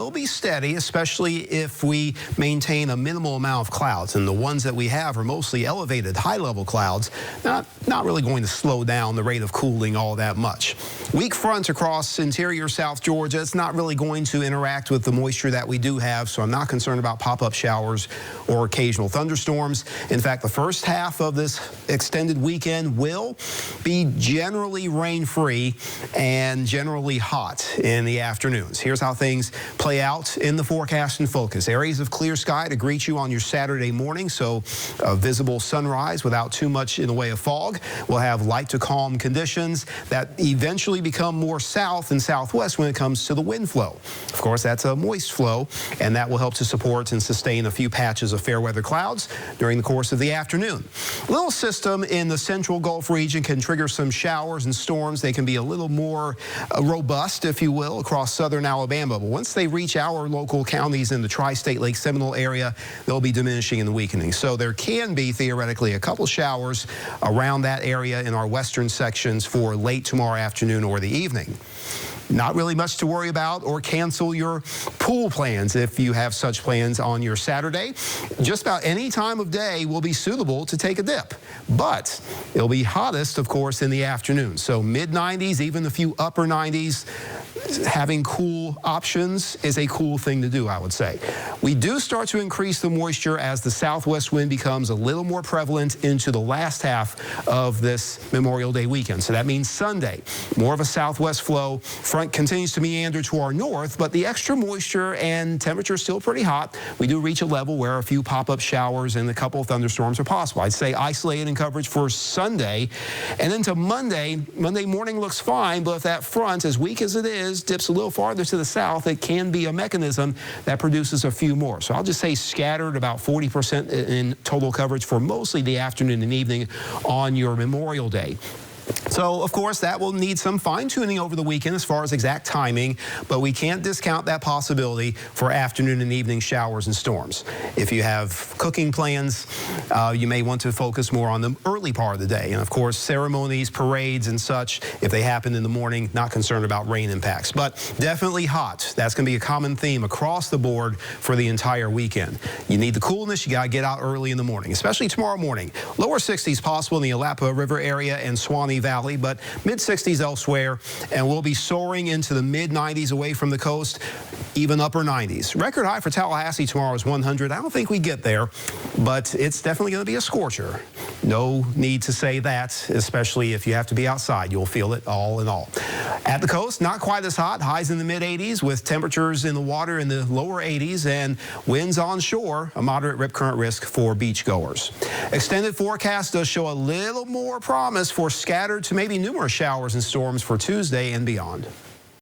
will be steady, especially if we maintain a minimal amount of clouds. And the ones that we have are mostly elevated, high-level clouds, not really going to slow down the rate of cooling all that much. Weak fronts across interior South Georgia. It's not really going to interact with the moisture that we do have, so I'm not concerned about pop-up showers or occasional thunderstorms. In fact, the first half of this extended weekend will be generally rain-free and generally hot in the afternoons. Here's how things play out in the forecast and focus. Areas of clear sky to greet you on your Saturday morning, so a visible sunrise without too much in the way of fog. We'll have light to calm conditions that eventually become more south and southwest when it comes to the wind flow. Of course, that's a moist flow, and that will help to support and sustain a few patches of fair weather clouds during the course of the afternoon. A little system in the central Gulf region can trigger some showers and storms. They can be a little more robust, if you will, across southern Alabama. But once they reach our local counties in the tri-state Lake Seminole area, they'll be diminishing and weakening. So there can be theoretically a couple showers around that area in our western sections for late tomorrow afternoon or the evening. Not really much to worry about or cancel your pool plans if you have such plans on your Saturday. Just about any time of day will be suitable to take a dip, but it'll be hottest, of course, in the afternoon. So mid-90s, even a few upper 90s. Having cool options is a cool thing to do, I would say. We do start to increase the moisture as the southwest wind becomes a little more prevalent into the last half of this Memorial Day weekend. So that means Sunday, more of a southwest flow. Front continues to meander to our north, but the extra moisture and temperature is still pretty hot. We do reach a level where a few pop-up showers and a couple of thunderstorms are possible. I'd say isolated in coverage for Sunday. And then to Monday morning looks fine, but if that front, as weak as it is, dips a little farther to the south, it can be a mechanism that produces a few more. So I'll just say scattered about 40% in total coverage for mostly the afternoon and evening on your Memorial Day. So, of course, that will need some fine-tuning over the weekend as far as exact timing, but we can't discount that possibility for afternoon and evening showers and storms. If you have cooking plans, you may want to focus more on the early part of the day. And, of course, ceremonies, parades, and such, if they happen in the morning, not concerned about rain impacts. But definitely hot. That's going to be a common theme across the board for the entire weekend. You need the coolness. You got to get out early in the morning, especially tomorrow morning. Lower 60s possible in the Yalapa River area and Swanee Valley, but mid-60s elsewhere, and we'll be soaring into the mid-90s away from the coast, even upper 90s. Record high for Tallahassee tomorrow is 100. I don't think we get there, but it's definitely going to be a scorcher. No need to say that, especially if you have to be outside. You'll feel it all in all. At the coast, not quite as hot. Highs in the mid-80s with temperatures in the water in the lower 80s and winds on shore, a moderate rip current risk for beachgoers. Extended forecast does show a little more promise for scattered to maybe numerous showers and storms for Tuesday and beyond.